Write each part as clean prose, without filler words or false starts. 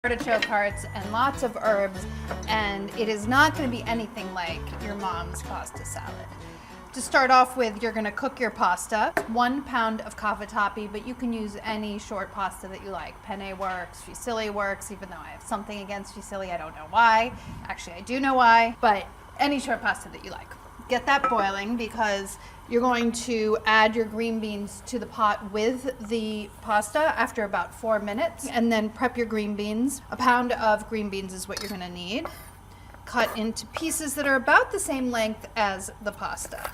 artichoke hearts and lots of herbs, and it is not going to be anything like your mom's pasta salad. To start off with, you're going to cook your pasta. 1 pound of cavatappi, but you can use any short pasta that you like. Penne works, fusilli works, even though I have something against fusilli. I don't know why. Actually, I do know why, but any short pasta that you like. Get that boiling because you're going to add your green beans to the pot with the pasta after about 4 minutes, and then prep your green beans. 1 pound of green beans is what you're going to need. Cut into pieces that are about the same length as the pasta.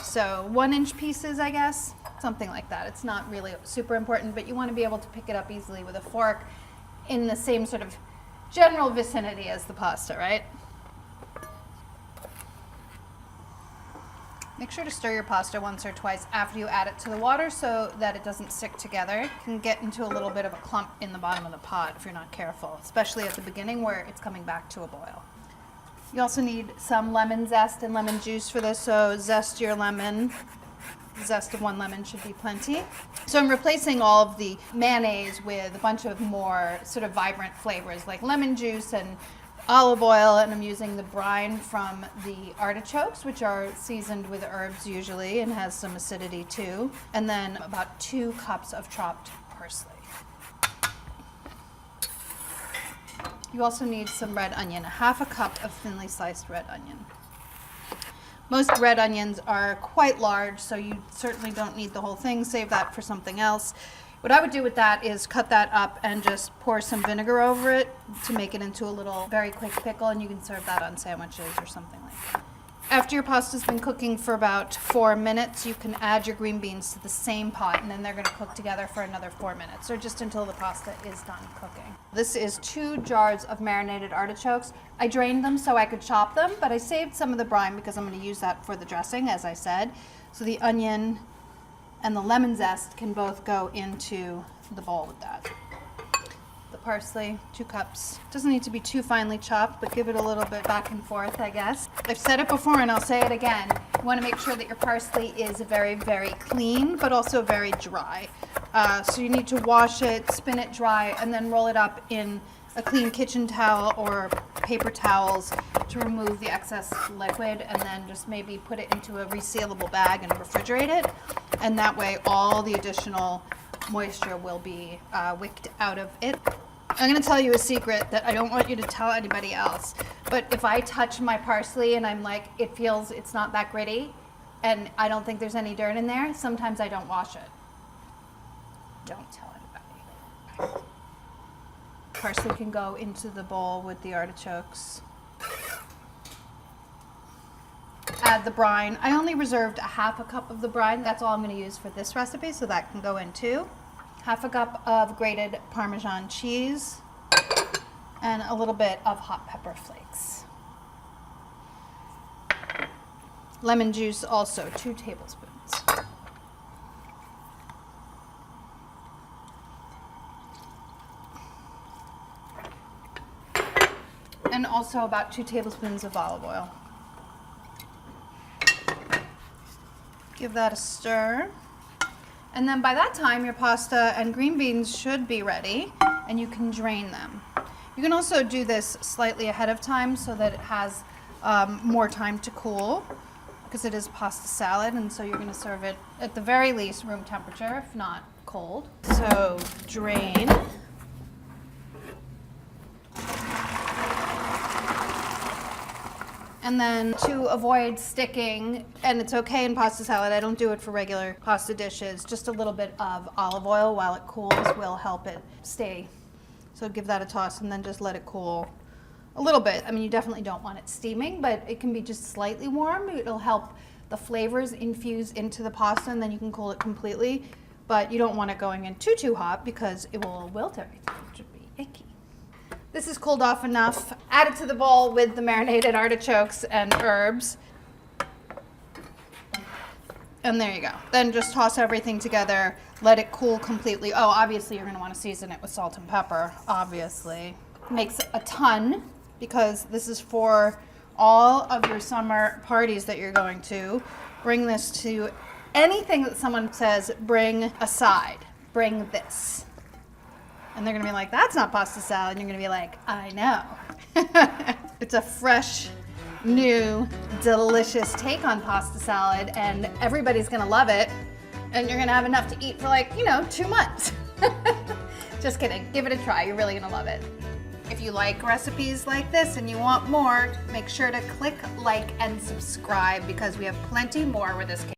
So 1-inch pieces, I guess, something like that. It's not really super important, but you want to be able to pick it up easily with a fork in the same sort of general vicinity as the pasta, right? Make sure to stir your pasta once or twice after you add it to the water so that it doesn't stick together. It can get into a little bit of a clump in the bottom of the pot if you're not careful, especially at the beginning where it's coming back to a boil. You also need some lemon zest and lemon juice for this, so zest your lemon. The zest of 1 lemon should be plenty. So I'm replacing all of the mayonnaise with a bunch of more sort of vibrant flavors like lemon juice and olive oil, and I'm using the brine from the artichokes, which are seasoned with herbs usually and has some acidity too, and then about 2 cups of chopped parsley. You also need some red onion, 1/2 cup of thinly sliced red onion. Most red onions are quite large, so you certainly don't need the whole thing. Save that for something else. What I would do with that is cut that up and just pour some vinegar over it to make it into a little very quick pickle, and you can serve that on sandwiches or something like that. After your pasta's been cooking for about 4 minutes, you can add your green beans to the same pot, and then they're going to cook together for another 4 minutes, or just until the pasta is done cooking. This is 2 jars of marinated artichokes. I drained them so I could chop them, but I saved some of the brine because I'm going to use that for the dressing, as I said. So the onion and the lemon zest can both go into the bowl with that. The parsley, 2 cups. Doesn't need to be too finely chopped, but give it a little bit back and forth, I guess. I've said it before and I'll say it again. You want to make sure that your parsley is very, very clean, but also very dry. So you need to wash it, spin it dry, and then roll it up in a clean kitchen towel or paper towels to remove the excess liquid, and then just maybe put it into a resealable bag and refrigerate it. And that way all the additional moisture will be wicked out of it. I'm going to tell you a secret that I don't want you to tell anybody else, but if I touch my parsley and I'm like, it's not that gritty, and I don't think there's any dirt in there, sometimes I don't wash it. Don't tell anybody. Parsley can go into the bowl with the artichokes. Add the brine. I only reserved 1/2 cup of the brine. That's all I'm going to use for this recipe, so that can go in too. 1/2 cup of grated Parmesan cheese and a little bit of hot pepper flakes. Lemon juice also, 2 tablespoons. And also about 2 tablespoons of olive oil. Give that a stir. And then by that time, your pasta and green beans should be ready, and you can drain them. You can also do this slightly ahead of time so that it has more time to cool, because it is pasta salad, and so you're going to serve it at the very least room temperature, if not cold. So drain. And then to avoid sticking, and it's okay in pasta salad, I don't do it for regular pasta dishes, just a little bit of olive oil while it cools will help it stay. So give that a toss and then just let it cool a little bit. I mean, you definitely don't want it steaming, but it can be just slightly warm. It'll help the flavors infuse into the pasta, and then you can cool it completely. But you don't want it going in too hot because it will wilt everything, which would be icky. This is cooled off enough. Add it to the bowl with the marinated artichokes and herbs. And there you go. Then just toss everything together, let it cool completely. Oh, obviously you're gonna wanna season it with salt and pepper, obviously. Makes a ton, because this is for all of your summer parties that you're going to. Bring this to anything that someone says, bring a side. Bring this. And they're gonna be like, that's not pasta salad. And you're gonna be like, I know. It's a fresh, new, delicious take on pasta salad, and everybody's gonna love it. And you're gonna have enough to eat for like, 2 months. Just kidding, give it a try, you're really gonna love it. If you like recipes like this and you want more, make sure to click like and subscribe because we have plenty more where this came